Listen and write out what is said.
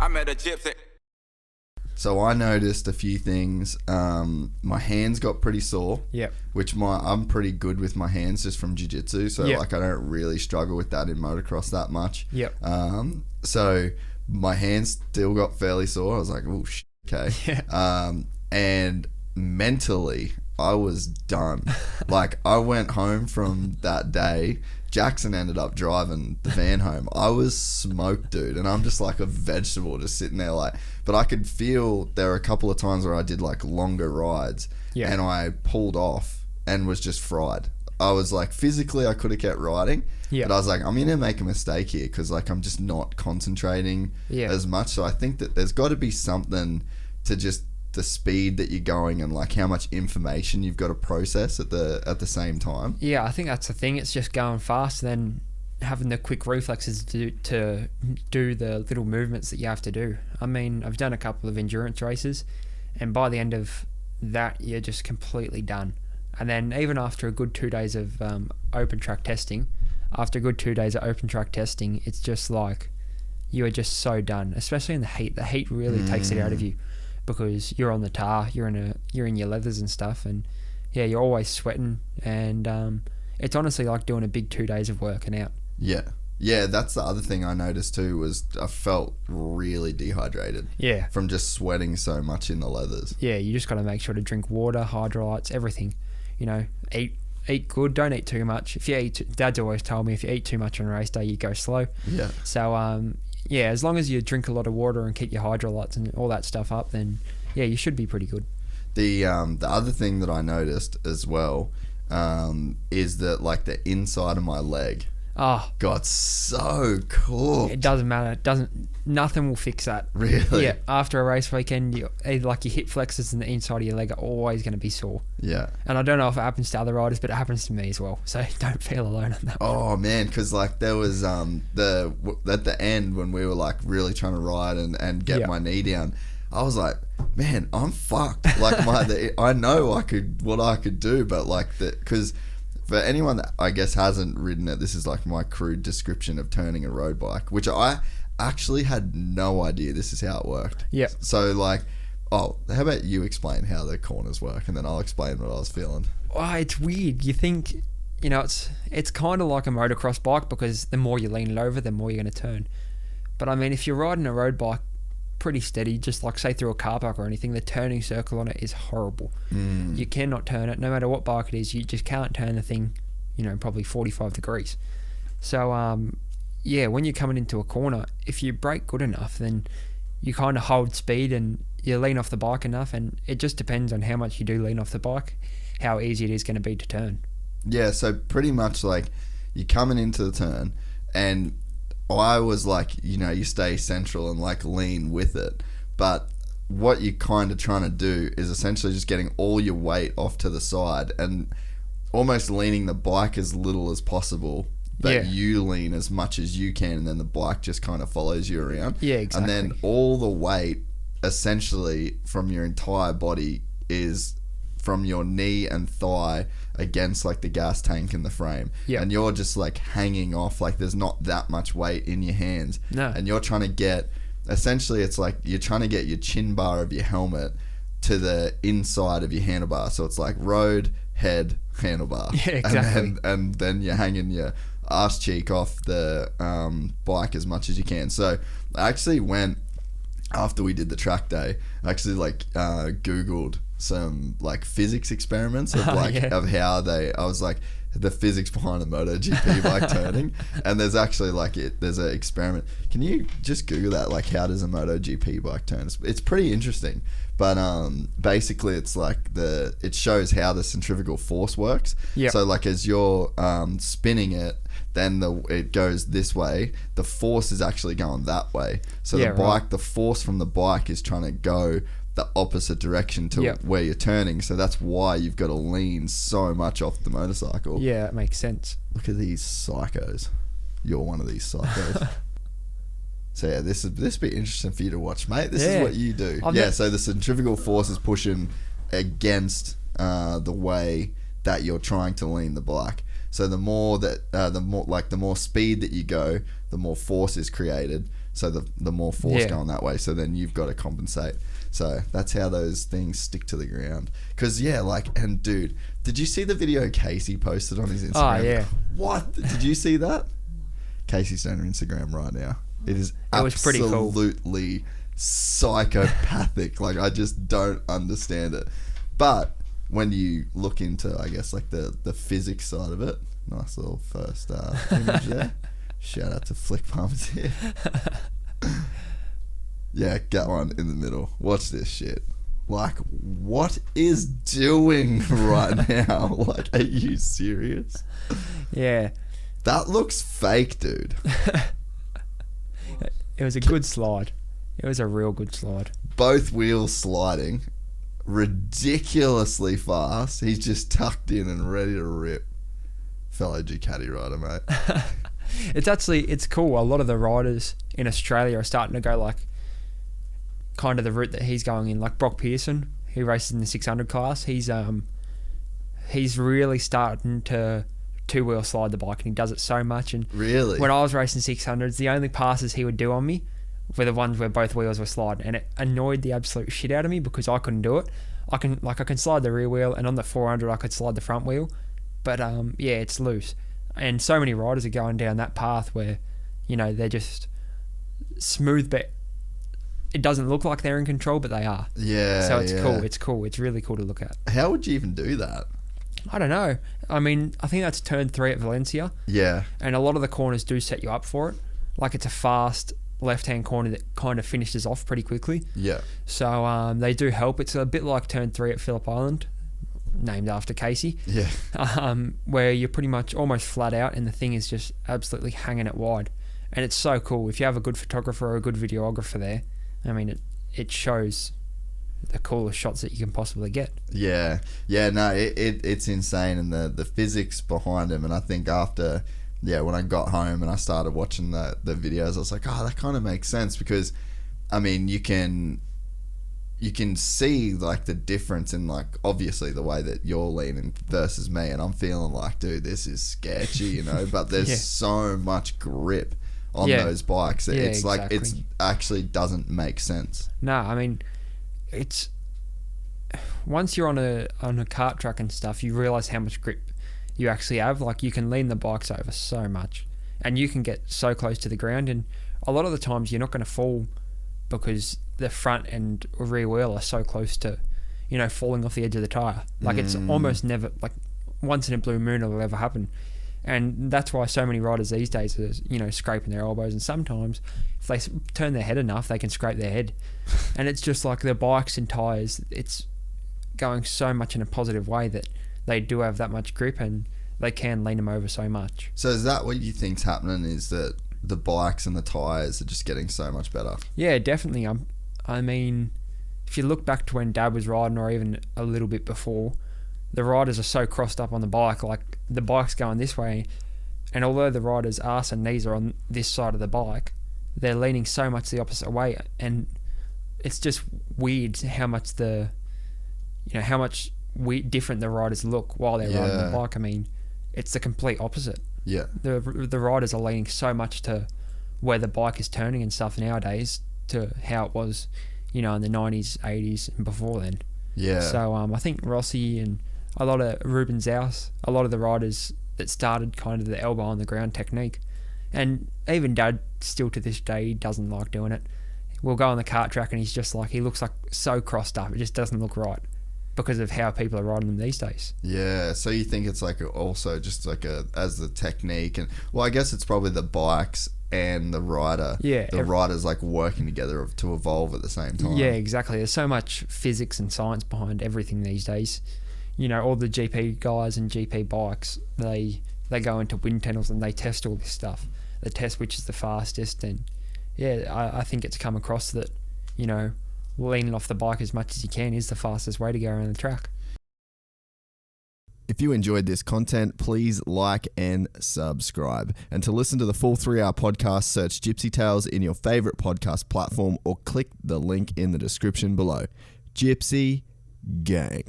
I met a gypsy. So I noticed a few things. My hands got pretty sore. Yep. Which I'm pretty good with my hands just from jiu-jitsu. So Yep. like I don't really struggle with that in motocross that much. Yep. So my hands still got fairly sore. I was like, oh, okay. Yeah. And mentally, I was done. Like I went home from that day. Jackson ended up driving the van home. I was smoked, dude, and I'm just like a vegetable just sitting there like, but I could feel there were a couple of times where I did like longer rides and I pulled off and was just fried. I was like, physically I could have kept riding, but I was like, I'm going to make a mistake here because like I'm just not concentrating as much. So I think that there's got to be something to just the speed that you're going and like how much information you've got to process at the same time. Yeah, I think that's the thing. It's just going fast and then having the quick reflexes to do the little movements that you have to do. I mean, I've done a couple of endurance races and by the end of that, you're just completely done. And then even after a good 2 days of open track testing, it's just like you are just so done, especially in the heat. The heat really takes it out of you. Because you're on the tar, you're in your leathers and stuff, and yeah, you're always sweating, and it's honestly like doing a big 2 days of working out. Yeah, that's the other thing I noticed too was I felt really dehydrated. Yeah, from just sweating so much in the leathers. Yeah, you just got to make sure to drink water, hydrolytes, everything. You know, eat good, don't eat too much. If you eat, Dad's always told me if you eat too much on a race day, you go slow. Yeah. So yeah, as long as you drink a lot of water and keep your hydrolytes and all that stuff up, then yeah, you should be pretty good. The other thing that I noticed as well is that like the inside of my leg got so cooked. It doesn't matter. Nothing will fix that. Really? Yeah. After a race weekend, like your hip flexors and the inside of your leg are always going to be sore. Yeah. And I don't know if it happens to other riders, but it happens to me as well. So don't feel alone on that. Oh man, because like there was at the end when we were like really trying to ride and get my knee down, I was like, man, I'm fucked. Like I know what I could do, but like because. For anyone that I guess hasn't ridden it, this is like my crude description of turning a road bike, which I actually had no idea this is how it worked. Yeah. So like, how about you explain how the corners work and then I'll explain what I was feeling. Oh, it's weird. You think, it's kind of like a motocross bike because the more you lean it over, the more you're going to turn. But I mean, if you're riding a road bike pretty steady, just like say through a car park or anything, the turning circle on it is horrible. You cannot turn it no matter what bike it is. You just can't turn the thing probably 45 degrees. So yeah, when you're coming into a corner, if you brake good enough, then you kind of hold speed and you lean off the bike enough, and it just depends on how much you do lean off the bike, how easy it is going to be to turn. Yeah, so pretty much like you're coming into the turn and I was like, you stay central and like lean with it. But what you're kind of trying to do is essentially just getting all your weight off to the side and almost leaning the bike as little as possible. But you lean as much as you can and then the bike just kind of follows you around. Yeah, exactly. And then all the weight essentially from your entire body is from your knee and thigh against like the gas tank in the frame. And you're just like hanging off, like there's not that much weight in your hands. No. And you're trying to get, essentially it's like you're trying to get your chin bar of your helmet to the inside of your handlebar. So it's like road, head, handlebar. Yeah, exactly. And then you're hanging your arse cheek off the bike as much as you can. So I actually went, after we did the track day, I actually like Googled some like physics experiments of like of how I was like the physics behind a MotoGP bike turning, and there's actually like there's an experiment. Can you just Google that, like how does a MotoGP bike turn? It's pretty interesting, but basically it's like it shows how the centrifugal force works. So like as you're spinning it, then it goes this way, the force is actually going that way. So the force from the bike is trying to go the opposite direction to where you're turning. So that's why you've got to lean so much off the motorcycle. Yeah, it makes sense. Look at these psychos. You're one of these psychos. So yeah, this be interesting for you to watch, mate. This is what you do. So the centrifugal force is pushing against the way that you're trying to lean the bike. So the more speed that you go, the more force is created. so the more force going that way, so then you've got to compensate. So that's how those things stick to the ground. Because and dude, did you see the video Casey posted on his Instagram? Oh yeah. What? Did you see that? Casey's on her Instagram right now. It is absolutely psychopathic. Like, I just don't understand it. But when you look into, I guess, like the physics side of it, nice little first image there. Shout out to Flick Palms here. Yeah, get one in the middle. Watch this shit. Like, what is doing right now? Like, are you serious? Yeah. That looks fake, dude. It was a good slide. It was a real good slide. Both wheels sliding ridiculously fast. He's just tucked in and ready to rip. Fellow Ducati rider, mate. It's cool. A lot of the riders in Australia are starting to go like kind of the route that he's going in. Like Brock Pearson, he races in the 600 class. He's really starting to two-wheel slide the bike, and he does it so much. And really, when I was racing 600s, the only passes he would do on me were the ones where both wheels were sliding, and it annoyed the absolute shit out of me because I couldn't do it. I can slide the rear wheel, and on the 400 I could slide the front wheel, but it's loose. And so many riders are going down that path where, they're just smooth, but it doesn't look like they're in control, but they are. Yeah. So it's cool. It's cool. It's really cool to look at. How would you even do that? I don't know. I mean, I think that's turn 3 at Valencia. Yeah. And a lot of the corners do set you up for it. Like, it's a fast left-hand corner that kind of finishes off pretty quickly. Yeah. So they do help. It's a bit like turn 3 at Phillip Island, named after Casey. Yeah. Where you're pretty much almost flat out and the thing is just absolutely hanging it wide. And it's so cool. If you have a good photographer or a good videographer there, I mean, it shows the coolest shots that you can possibly get. Yeah. No, it's insane, and the physics behind him. And I think after, when I got home and I started watching the videos, I was like, that kind of makes sense, because, I mean, you can see like the difference in, like, obviously the way that you're leaning versus me, and I'm feeling like, dude, this is sketchy, but there's so much grip on those bikes. It's exactly. like, it's actually doesn't make sense. No, I mean, it's once you're on a kart track and stuff, you realize how much grip you actually have. Like, you can lean the bikes over so much, and you can get so close to the ground, and a lot of the times you're not going to fall because the front and rear wheel are so close to, falling off the edge of the tire. Like, it's almost never, like, once in a blue moon it'll ever happen. And that's why so many riders these days are, scraping their elbows, and sometimes if they turn their head enough, they can scrape their head. And it's just like the bikes and tyres, it's going so much in a positive way that they do have that much grip, and they can lean them over so much. So is that what you think's happening, is that the bikes and the tyres are just getting so much better? Yeah, definitely. I mean, if you look back to when Dad was riding, or even a little bit before, the riders are so crossed up on the bike, like the bike's going this way, and although the rider's arse and knees are on this side of the bike, they're leaning so much the opposite way, and it's just weird how much different the riders look while they're riding the bike. I mean, it's the complete opposite. Yeah. The riders are leaning so much to where the bike is turning and stuff nowadays to how it was, in the 90s, 80s, and before then. Yeah. So I think Rossi and a lot of Ruben Zaus, a lot of the riders that started kind of the elbow on the ground technique. And even Dad, still to this day, he doesn't like doing it. We'll go on the kart track and he's just like, he looks like so crossed up. It just doesn't look right because of how people are riding them these days. Yeah, so you think it's like also just like as the technique, and well, I guess it's probably the bikes and the rider. Yeah. The rider's like working together to evolve at the same time. Yeah, exactly. There's so much physics and science behind everything these days. All the GP guys and GP bikes, they go into wind tunnels and they test all this stuff. They test which is the fastest, and I think it's come across that, leaning off the bike as much as you can is the fastest way to go around the track. If you enjoyed this content, please like and subscribe. And to listen to the full 3-hour podcast, search Gypsy Tales in your favorite podcast platform or click the link in the description below. Gypsy Gang.